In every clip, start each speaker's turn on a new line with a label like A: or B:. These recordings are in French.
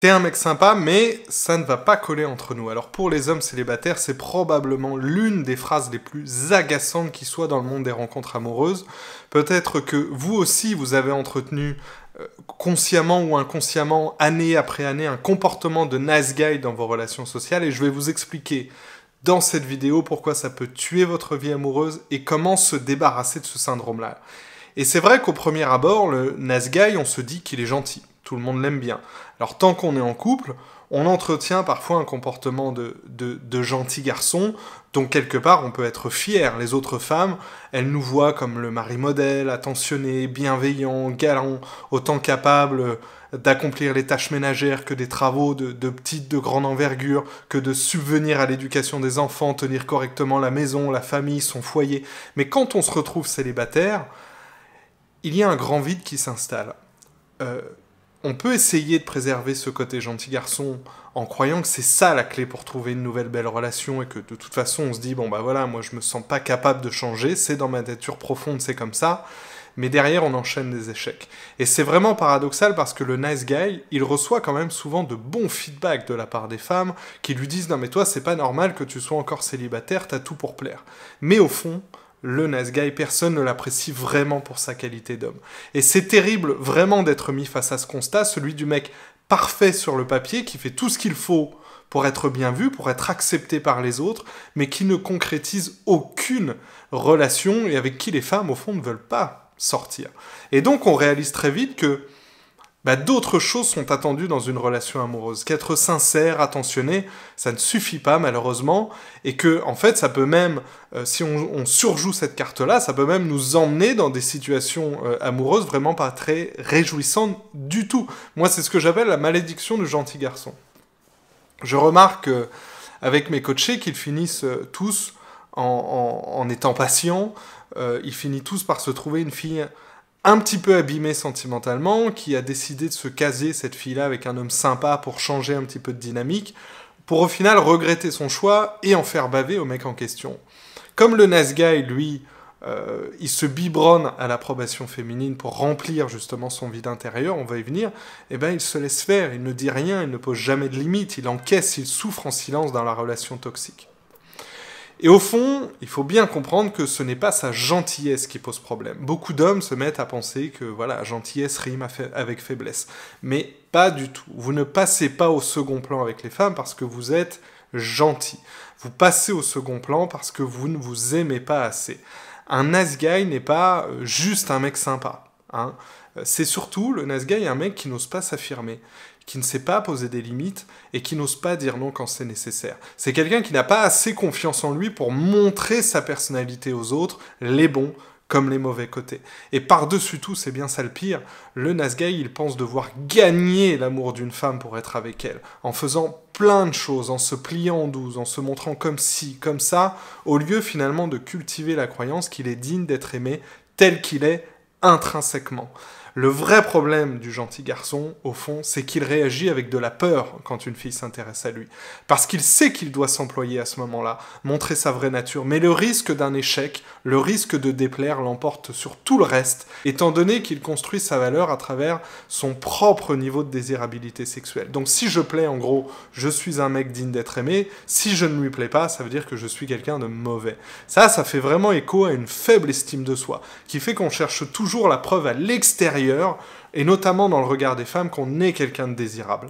A: T'es un mec sympa, mais ça ne va pas coller entre nous. Alors pour les hommes célibataires, c'est probablement l'une des phrases les plus agaçantes qui soit dans le monde des rencontres amoureuses. Peut-être que vous aussi, vous avez entretenu consciemment ou inconsciemment, année après année, un comportement de nice guy dans vos relations sociales, et je vais vous expliquer dans cette vidéo pourquoi ça peut tuer votre vie amoureuse et comment se débarrasser de ce syndrome-là. Et c'est vrai qu'au premier abord, le nice guy, on se dit qu'il est gentil. Tout le monde l'aime bien. Alors tant qu'on est en couple, on entretient parfois un comportement de gentil garçon, dont quelque part on peut être fier. Les autres femmes, elles nous voient comme le mari modèle, attentionné, bienveillant, galant, autant capable d'accomplir les tâches ménagères que des travaux de petite, de grande envergure, que de subvenir à l'éducation des enfants, tenir correctement la maison, la famille, son foyer. Mais quand on se retrouve célibataire, il y a un grand vide qui s'installe. On peut essayer de préserver ce côté gentil garçon en croyant que c'est ça la clé pour trouver une nouvelle belle relation et que de toute façon on se dit bon bah voilà, moi je me sens pas capable de changer, c'est dans ma nature profonde, c'est comme ça, mais derrière on enchaîne des échecs. Et c'est vraiment paradoxal parce que le nice guy, il reçoit quand même souvent de bons feedbacks de la part des femmes qui lui disent non mais toi c'est pas normal que tu sois encore célibataire, t'as tout pour plaire. Mais au fond, le nice guy, personne ne l'apprécie vraiment pour sa qualité d'homme. Et c'est terrible vraiment d'être mis face à ce constat, celui du mec parfait sur le papier, qui fait tout ce qu'il faut pour être bien vu, pour être accepté par les autres, mais qui ne concrétise aucune relation et avec qui les femmes, au fond, ne veulent pas sortir. Et donc on réalise très vite que d'autres choses sont attendues dans une relation amoureuse. Qu'être sincère, attentionné, ça ne suffit pas malheureusement, et que en fait ça peut même, si on surjoue cette carte-là, ça peut même nous emmener dans des situations amoureuses vraiment pas très réjouissantes du tout. Moi c'est ce que j'appelle la malédiction du gentil garçon. Je remarque avec mes coachés qu'ils finissent tous en étant patients, ils finissent tous par se trouver une fille un petit peu abîmée sentimentalement, qui a décidé de se caser, cette fille-là, avec un homme sympa pour changer un petit peu de dynamique, pour au final regretter son choix et en faire baver au mec en question. Comme le nice guy, lui, il se biberonne à l'approbation féminine pour remplir justement son vide intérieur, on va y venir, et il se laisse faire, il ne dit rien, il ne pose jamais de limite, il encaisse, il souffre en silence dans la relation toxique. Et au fond, il faut bien comprendre que ce n'est pas sa gentillesse qui pose problème. Beaucoup d'hommes se mettent à penser que voilà, gentillesse rime avec faiblesse. Mais pas du tout. Vous ne passez pas au second plan avec les femmes parce que vous êtes gentil. Vous passez au second plan parce que vous ne vous aimez pas assez. Un nice guy n'est pas juste un mec sympa. Hein. C'est surtout, le nice guy, un mec qui n'ose pas s'affirmer, qui ne sait pas poser des limites et qui n'ose pas dire non quand c'est nécessaire. C'est quelqu'un qui n'a pas assez confiance en lui pour montrer sa personnalité aux autres, les bons comme les mauvais côtés. Et par-dessus tout, c'est bien ça le pire, le nice guy, il pense devoir gagner l'amour d'une femme pour être avec elle, en faisant plein de choses, en se pliant en douze, en se montrant comme ci, comme ça, au lieu finalement de cultiver la croyance qu'il est digne d'être aimé tel qu'il est intrinsèquement. Le vrai problème du gentil garçon, au fond, c'est qu'il réagit avec de la peur quand une fille s'intéresse à lui. Parce qu'il sait qu'il doit s'employer à ce moment-là, montrer sa vraie nature. Mais le risque d'un échec, le risque de déplaire l'emporte sur tout le reste, étant donné qu'il construit sa valeur à travers son propre niveau de désirabilité sexuelle. Donc si je plais, en gros, je suis un mec digne d'être aimé. Si je ne lui plais pas, ça veut dire que je suis quelqu'un de mauvais. Ça fait vraiment écho à une faible estime de soi, qui fait qu'on cherche toujours la preuve à l'extérieur, et notamment dans le regard des femmes, qu'on est quelqu'un de désirable.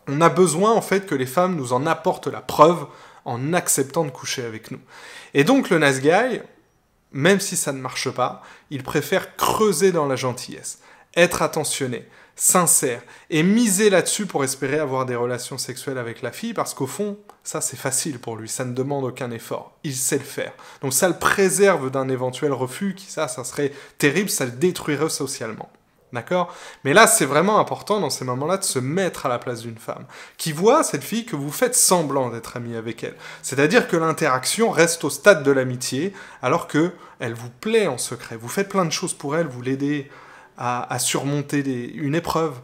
A: On a besoin, en fait, que les femmes nous en apportent la preuve en acceptant de coucher avec nous. Et donc, le nice guy, même si ça ne marche pas, il préfère creuser dans la gentillesse, être attentionné, sincère, et miser là-dessus pour espérer avoir des relations sexuelles avec la fille, parce qu'au fond, ça c'est facile pour lui, ça ne demande aucun effort, il sait le faire. Donc ça le préserve d'un éventuel refus, qui ça serait terrible, ça le détruirait socialement. D'accord? Mais là, c'est vraiment important dans ces moments-là de se mettre à la place d'une femme, qui voit cette fille que vous faites semblant d'être ami avec elle. C'est-à-dire que l'interaction reste au stade de l'amitié, alors que elle vous plaît en secret. Vous faites plein de choses pour elle, vous l'aidez à surmonter une épreuve,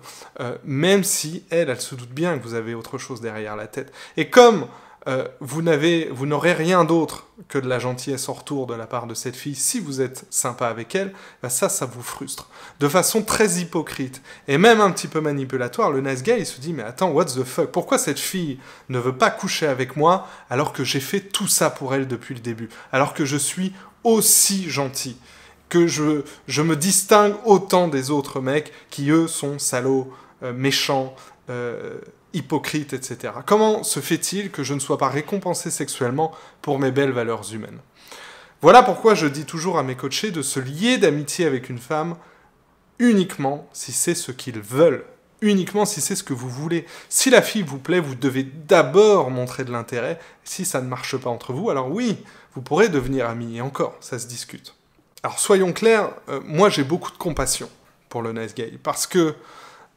A: même si elle se doute bien que vous avez autre chose derrière la tête. Et comme vous n'aurez rien d'autre que de la gentillesse en retour de la part de cette fille, si vous êtes sympa avec elle, bah ça vous frustre. De façon très hypocrite, et même un petit peu manipulatoire, le nice guy, il se dit, mais attends, what the fuck, pourquoi cette fille ne veut pas coucher avec moi, alors que j'ai fait tout ça pour elle depuis le début, alors que je suis aussi gentil, que je me distingue autant des autres mecs, qui eux sont salauds, méchants, hypocrite, etc. Comment se fait-il que je ne sois pas récompensé sexuellement pour mes belles valeurs humaines? Voilà pourquoi je dis toujours à mes coachés de se lier d'amitié avec une femme uniquement si c'est ce qu'ils veulent, uniquement si c'est ce que vous voulez. Si la fille vous plaît, vous devez d'abord montrer de l'intérêt. Si ça ne marche pas entre vous, alors oui, vous pourrez devenir amis, et encore, ça se discute. Alors soyons clairs, moi j'ai beaucoup de compassion pour le nice guy, parce que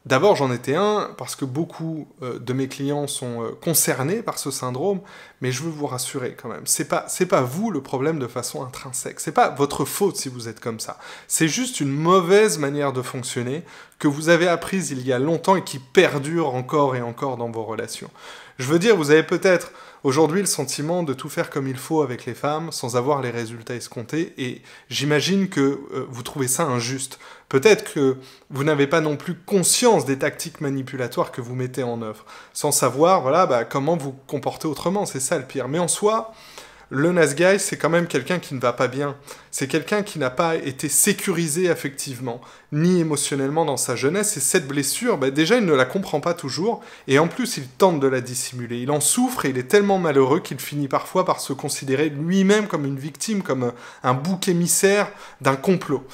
A: d'abord, j'en étais un, parce que beaucoup de mes clients sont concernés par ce syndrome, mais je veux vous rassurer quand même, c'est pas vous le problème de façon intrinsèque, c'est pas votre faute si vous êtes comme ça, c'est juste une mauvaise manière de fonctionner que vous avez apprise il y a longtemps et qui perdure encore et encore dans vos relations. Je veux dire, vous avez peut-être aujourd'hui le sentiment de tout faire comme il faut avec les femmes sans avoir les résultats escomptés, et j'imagine que vous trouvez ça injuste. Peut-être que vous n'avez pas non plus conscience des tactiques manipulatoires que vous mettez en œuvre, sans savoir voilà, comment vous comporter autrement, c'est ça le pire. Mais en soi, le nice guy, c'est quand même quelqu'un qui ne va pas bien. C'est quelqu'un qui n'a pas été sécurisé affectivement, ni émotionnellement dans sa jeunesse, et cette blessure, déjà, il ne la comprend pas toujours, et en plus, il tente de la dissimuler. Il en souffre, et il est tellement malheureux qu'il finit parfois par se considérer lui-même comme une victime, comme un bouc émissaire d'un complot.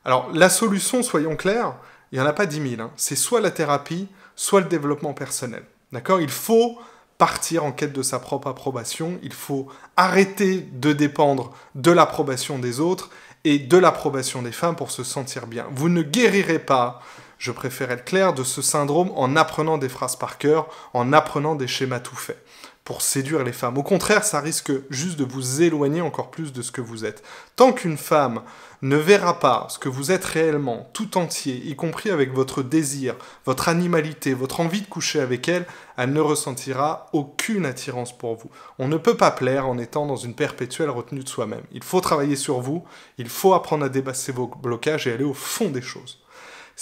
A: Alors, la solution, soyons clairs, il n'y en a pas 10 000. C'est soit la thérapie, soit le développement personnel. D'accord? Il faut partir en quête de sa propre approbation, il faut arrêter de dépendre de l'approbation des autres et de l'approbation des femmes pour se sentir bien. Vous ne guérirez pas, je préfère être clair, de ce syndrome en apprenant des phrases par cœur, en apprenant des schémas tout faits pour séduire les femmes. Au contraire, ça risque juste de vous éloigner encore plus de ce que vous êtes. Tant qu'une femme ne verra pas ce que vous êtes réellement, tout entier, y compris avec votre désir, votre animalité, votre envie de coucher avec elle, elle ne ressentira aucune attirance pour vous. On ne peut pas plaire en étant dans une perpétuelle retenue de soi-même. Il faut travailler sur vous, il faut apprendre à dépasser vos blocages et aller au fond des choses.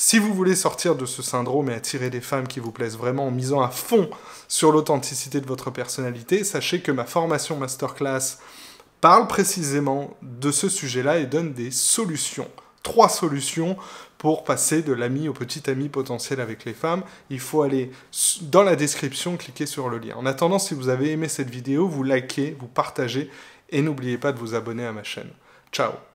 A: Si vous voulez sortir de ce syndrome et attirer des femmes qui vous plaisent vraiment en misant à fond sur l'authenticité de votre personnalité, sachez que ma formation masterclass parle précisément de ce sujet-là et donne des solutions. 3 solutions pour passer de l'ami au petit ami potentiel avec les femmes. Il faut aller dans la description, cliquer sur le lien. En attendant, si vous avez aimé cette vidéo, vous likez, vous partagez et n'oubliez pas de vous abonner à ma chaîne. Ciao!